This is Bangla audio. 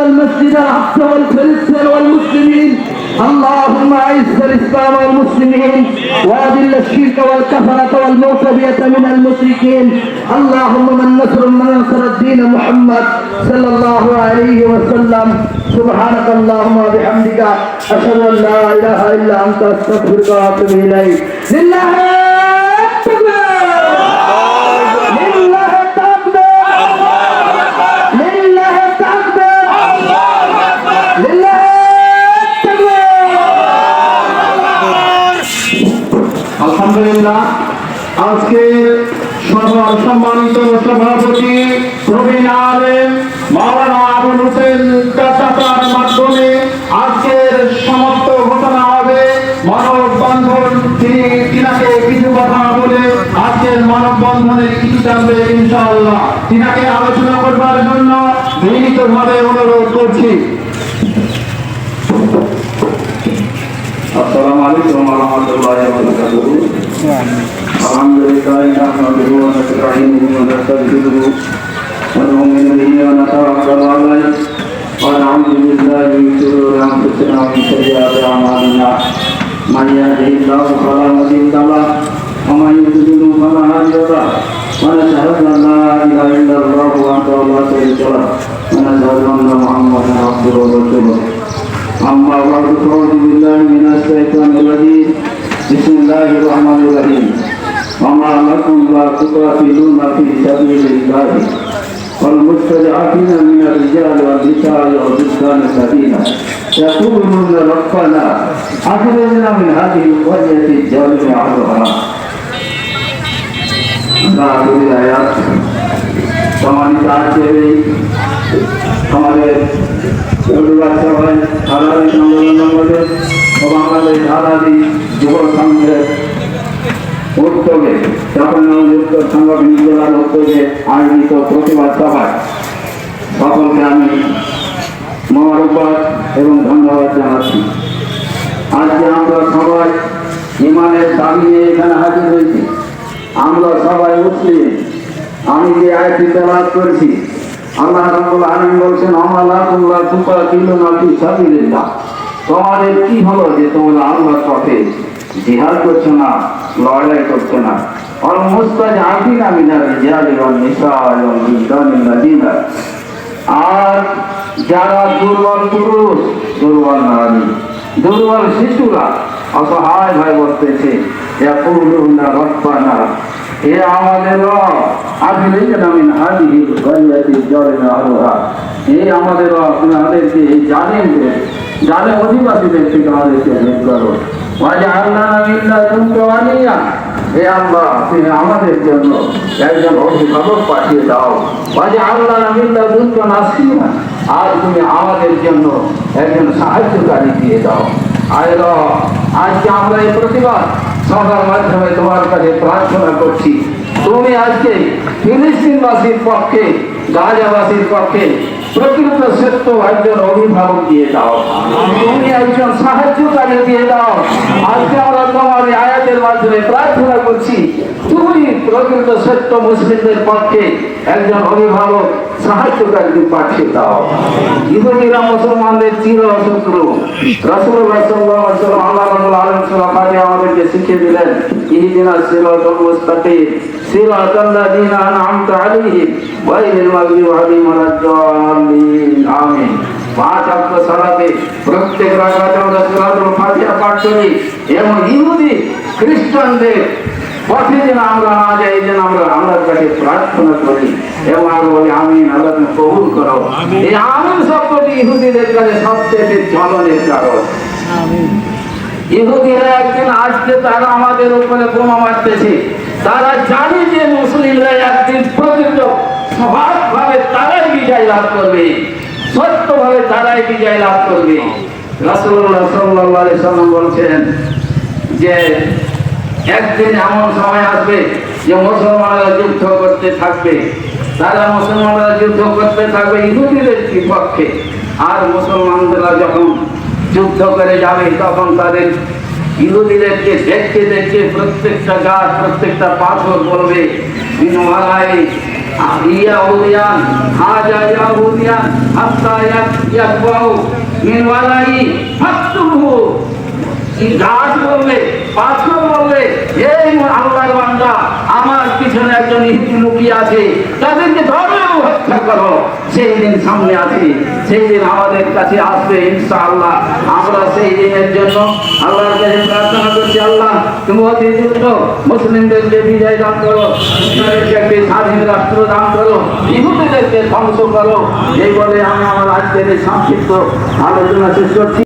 المسجد الأقصى والفلسطين والمسلمين اللهم أعز الإسلام والمسلمين وأذل الشرك والكفرة والمعتدية من المشركين اللهم من نصر الدين محمد صلى الله عليه وسلم سبحانك اللهم وبحمدك أشهد أن لا إله إلا أنت أستغفرك وأتوب إليك لله আলহামদুলিল্লাহ। আজকে সভার সম্মানিত সভাপতি প্রবীণ আলেম মাওলানা আবুল হোসেন চাচার মাধ্যমে আজকের সমাপ্ত ঘোষণা হবে মানববন্ধন। তিনাকে কিছু কথা বলে আজকের মানববন্ধনে কিছু জানবে ইনশাআল্লাহ। তিনাকে আলোচনা করবার জন্য বিনীতভাবে অনুরোধ করছি। السلام عليكم ورحمة الله وبركاته. الحمد لله نحمده ونستعينه ونستغفره ونؤمن به ونتوكل عليه ونعوذ بالله من شرور أنفسنا ومن سيئات أعمالنا من يهده الله فلا مضل له ومن يضلل فلا هادي له ونشهد أن لا إله إلا الله وحده لا شريك له ونشهد أن محمدا عبده ورسوله. أما بعد فأعوذ بالله من الشيطان الرجيم بسم الله الرحمن الرحيم وما لكم لا تقاتلون في سبيل الله والمستضعفين من الرجال والنساء والولدان الذين يقولون ربنا أخرجنا من هذه القرية الظالم أهلها. আয়াত সম্মানিত আজকের এই আমাদের বাংলাদেশ আলাদী যুব সংঘের উদ্যোগে সাংগঠনিক জেলার উদ্যোগে আয়োজিত প্রতিবাদ সভায় সকলকে আমি মোবারকবাদ এবং ধন্যবাদ জানাচ্ছি। আজকে আমরা সবাই ইমানের দাবি নিয়ে এখানে হাজির হয়েছি। আমরা সবাই মুসলিম। আমি যে আয়াতটি তেলাওয়াত করেছি আল্লাহ রাব্বুল আলামিন বলছেন আমালাকুল্লাহ তুকাতিলুনা ফি সাবিলিল্লাহ। তোমাদের কি হলো যে তোমরা আল্লাহর পথে জিহাদ করছো না, লড়াই করছো না। আর মুস্তাজআফিনা মিনার রিজালি ওয়ান নিসাই ওয়াল উলদানিল লাযিনা, আর যারা দুর্বল পুরুষ, দুর্বল নারী, দুর্বল শিশুরা অসহায় ভাই বলতেছে ইয়াকুলুনা রব্বানা, এ আমাদের রব আখরিজনা মিন হাযিহিল কারিয়াতিল জালিমা আহলুহা, এই আমাদের রব আমাদেরকে এই জালিম অধিবাসীদের থেকে আমাদেরকে বের করো। ওয়াজআলনা মিন লাদুনকা ওয়ালিয়া, হে আল্লাহ তুমি আমাদের জন্য একজন অভিভাবক পাঠিয়ে দাও। ওয়াজআলনা মিন লাদুনকা নাসীরা, আর তুমি আমাদের জন্য একজন সাহায্যকারী দিয়ে দাও। আয় রব, আজকে আমরা এই প্রতিবাদ সভার মাধ্যমে তোমার কাছে প্রার্থনা করছি, তুমি আজকে ফিলিস্তিনবাসীর পক্ষে, গাজাবাসীর পক্ষে প্রকৃত সত্য একজন অভিভাবক দিয়ে দাও, তুমি একজন সাহায্যকারী দিয়ে দাও। আজকে আমরা তোমার এই আয়াতের মাধ্যমে প্রার্থনা করছি, তুমি প্রকৃত সত্য মুসলিমদের পক্ষে একজন অভিভাবক, সাহায্যকারী পাঠিয়ে দাও। ইহুদিরা মুসলমানদের চির শত্রু। রাসূলুল্লাহ সাল্লাল্লাহু আলাইহি ওয়াসাল্লাম আল্লাহ রাব্বুল আলামিন সূরা ফাতিহা আমাদেরকে শিখিয়ে দিলেন ইহদিনাস সিরাতাল মুস্তাকিম সিরাতাল লাযিনা আন'আমতা আলাইহিম গায়রিল মাগদুবি আলাইহিম ওয়ালাদ-দাল্লিন। আমিন। পাঁচ ওয়াক্ত সালাতে প্রত্যেক রাকাতে আমরা সূরাতুল ফাতিহা পাঠ করি এবং ইহুদি খ্রিস্টানদের পথে যেন আমরা না যাই, যেন আমরা আল্লাহর কাছে প্রার্থনা করি এবং আমরা বলি আমিন, আল্লাহ তুমি কবুল করো। এই আমিন শব্দটি ইহুদিদের কাছে সবচেয়ে জ্বলনের কারণ। ইহুদিরা একদিন আজকে তারা আমাদের উপরে বোমা মারতেছে, তারা জানে যে মুসলিমরা একদিন প্রকৃত স্বভাবভাবে তারাই বিজয় লাভ করবে, সত্যভাবে তারাই বিজয় লাভ করবে। রাসূলুল্লাহ সাল্লাল্লাহু আলাইহি ওয়াসাল্লাম বলছেন যে একদিন এমন সময় আসবে যে মুসলমানরা যুদ্ধ করতে থাকবে, মুসলমানরা যুদ্ধ করতে থাকবে ইহুদিদের বিপক্ষে, আর মুসলমানরা যখন যুদ্ধ করে যাবে তখন তাদের ইহুদিদেরকে দেখতে দেখতে প্রত্যেকটা গাছ, প্রত্যেকটা পাথর বলবে ইয়াহুদিয়ান হাজা ইয়াহুদিয়ান হাত্তা ইয়াকবাউ মিন ওয়ালাই ফাতুহু গাছ বলবে পাথর বলবে এই আল্লাহর বান্দা আমার পিছনে একজন ইহুদি লুকিয়ে আছে তাদেরকে ধরো হত্যা করো সেই দিন সামনে আছে সেই দিন আমাদের কাছে আসবে ইনশাআল্লাহ আমরা সেই দিনের জন্য আল্লাহর কাছে প্রার্থনা করছি আল্লাহ তুমি অতি দ্রুত মুসলিমদেরকে বিজয় দান করো ইসলামকে একটি স্বাধীন রাষ্ট্র দান করো ইহুদিদেরকে ধ্বংস করো এই বলে আমি আমার আজকের এই সংক্ষিপ্ত আলোচনা শেষ করছি।